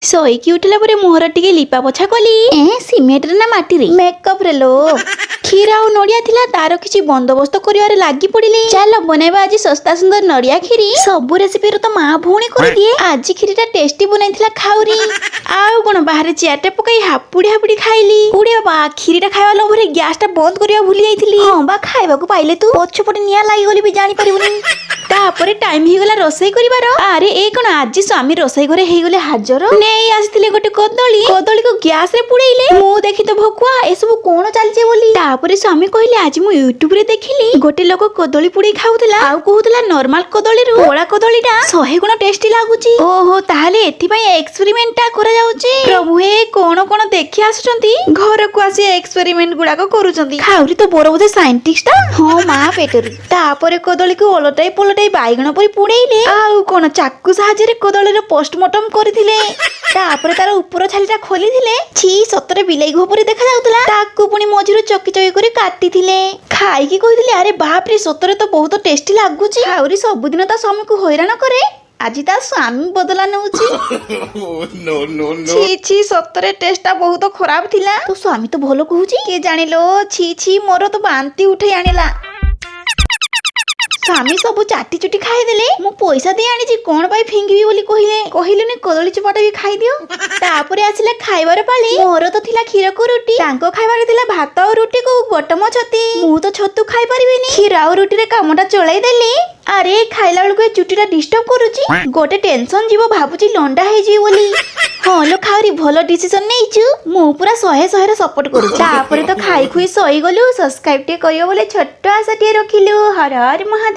ଶୋଇକି ଉଠିଲା ପରେ ମୁହଁର ଟିକେ ଲିପା ପୋଛା କଲି। ସିମେଣ୍ଟରେ ନା ମାଟିରେ? ମେକଅପ ରେ ଲୋ। କ୍ଷୀର ଆଉ ନଡିଆ ଥିଲା, ତାର କିଛି ବନ୍ଦୋବସ୍ତ କରିବାରେ ଲାଗି ପଡିଲି। ଚାଲ ବନେଇବା ଆଜି ଶସ୍ତା ସୁନ୍ଦର ନଡିଆ କ୍ଷୀରି। ସବୁ ରେସିପିରୁ ତ ମା ଭଉଣୀ କରିଦିଏ, ଆଜି କ୍ଷୀରିଟା ଟେଷ୍ଟି ବନେଇଥିଲା ଖାଉରି। ଆଉ କଣ ବାହାରେ ଚେୟାରଟେ ପକାଇ ହାପୁଡି ହାପୁଡି ଖାଇଲି। ଉଡେ ବାବା, କ୍ଷୀରିଟା ଖାଇବା ଲୋଭରେ ଗ୍ୟାସ ଟା ବନ୍ଦ କରିବା ଭୁଲି ଯାଇଥିଲି। ହଁ ବା, ଖାଇବାକୁ ପାଇଲେ ତୁ ପଛପଟେ ନିଆଁ ଲାଗିଗଲି ବି ଜାଣିପାରିବୁନି। ତାପରେ ଟାଇମ ହେଇଗଲା ରୋଷେଇ କରିବାର। ଆରେ ଏ କଣ ଆଜି ସ୍ୱାମୀ ରୋଷେଇ ଘରେ ହେଇଗଲେ ହାଜର। ନେଇ ଆସିଥିଲେ ଗୋଟେ କଦଳୀକୁ ଗ୍ୟାସ ରେ ପୁଡେଇଲେ। ମୁଁ ଦେଖି ତ ଭକୁଆ, ଏସବୁ କଣ ଚାଲିଛି ବୋଲି। ତାପରେ ସ୍ୱାମୀ କହିଲେ ଆଜି ମୁଁ ୟୁଟ୍ୟୁବ ରେ ଦେଖିଲି ଗୋଟେ ଲୋକ କଦଳୀ ପୁଡେଇ ଖାଉଥିଲା, ଆଉ କହୁଥିଲା ନର୍ମାଲ କଦଳୀରୁ ପୋଳା କଦଳୀଟା 100 ଗୁଣ ଟେଷ୍ଟି ଲାଗୁଛି। ଓହୋ, ତାହେଲେ ଏଥିପାଇଁ ଏକ୍ସପେରିମେଣ୍ଟ ଟା କରାଯାଉଛି। ପ୍ରଭୁ ହେ, କଣ କଣ ଦେଖି ଆସୁଛନ୍ତି, ଘରକୁ ଆସି ଏକ୍ସପେରିମେଣ୍ଟ ଗୁଡାକ କରୁଛନ୍ତି। ଖାଉରି ତ ବଡ ବୋଧେ ସାଇଣ୍ଟିଷ୍ଟ। ହଁ ମା ପେଟରୁ। ତାପରେ କଦଳୀକୁ ଓଲଟାଇ ପଲଟାଇ ବାଇଗଣ ପରି ପୁଡେଇଲେ। ଆଉ କଣ ଚାକୁ ସାହାଯ୍ୟରେ କଦଳୀର ପୋଷ୍ଟମର୍ଟମ କରିଥିଲେ। ତାପରେ ତାର ଉପର ଛାଲିଟା ଖୋଲିଥିଲେ। छी, ସତରେ ବିଲେଇ ଘୁଅ ପରି ଦେଖା ଯାଉଥିଲା। ତାକୁ ପୁଣି ମଝିରୁ ଚକି ଚକି କରି କାଟିଥିଲେ। ଖାଇକି କହିଥିଲେ ଆରେ ବାପରେ, ସତରେ ତ ବହୁତ ଟେଷ୍ଟି ଲାଗୁଛି। ଖାଉରି ସବୁଦିନ ତା ସ୍ୱାମୀକୁ ହଇରାଣ କରେ, ଆଜି ତା ସ୍ୱାମୀ ବଦଲା ନେଉଛି। छी छी, ସତରେ ଟେଷ୍ଟଟା ବହୁତ ଖରାପ ଥିଲା। ତୋ ସ୍ୱାମୀ ତ ଭଲ କହୁଛି, କିଏ ଜାଣିଲୋ। छी छी, ମୋର ତ ବାନ୍ତି ଉଠେଇ ଆଣିଲା। ସ୍ୱାମୀ ସବୁ ଚାଟି ଚୁଟି ଖାଇଦେଲେ। ମୁଁ ପଇସା ଦେଇ ଆଣିଛି, କଣ ପାଇଁ ଫିଙ୍ଗିବି ବୋଲି କହିଲେନି କଦଳୀ ଚୋପାଟା ବି ଖାଇଦିଅ। ତାପରେ ଆସିଲା ଖାଇବାର ପାଳି। ମୋର ତ ଥିଲା କ୍ଷୀରକୁ ରୁଟି, ତାଙ୍କ ଖାଇବାରେ ଥିଲା ଭାତ ଆଉ ରୁଟିକୁ ବଟମ ଛତି। ମୁଁ ତ ଛତୁ ଖାଇ ପାରିବିନି, କ୍ଷୀର ଆଉ ରୁଟିରେ କାମଟା ଚଳେଇ ଦେଲି। ଆରେ ଖାଇଲା ବେଳକୁ ଏ ଚୁଟିଟା ଡିଷ୍ଟର୍ବ କରୁଛି। ଗୋଟେ ଟେନସନ ଯିବ, ଭାବୁଛି ଲଣ୍ଡା ହେଇଯିବି ବୋଲି। ହଁ ଲୋ ଖାଉରି, ଭଲ ଡିସିସନ ନେଇଛୁ। ମୁଁ ପୁରା 100ରେ ସପୋର୍ଟ କରୁଛି। ତାପରେ ତ ଖାଇ ଖୁଇ ଶୋଇଗଲୁ। ସବସ୍କ୍ରାଇବ ଟିକେ କରିବ ବୋଲି ଛୋଟ ଆଶାଟିଏ ରଖିଲୁ। ହର ହର ମହାଦେବ।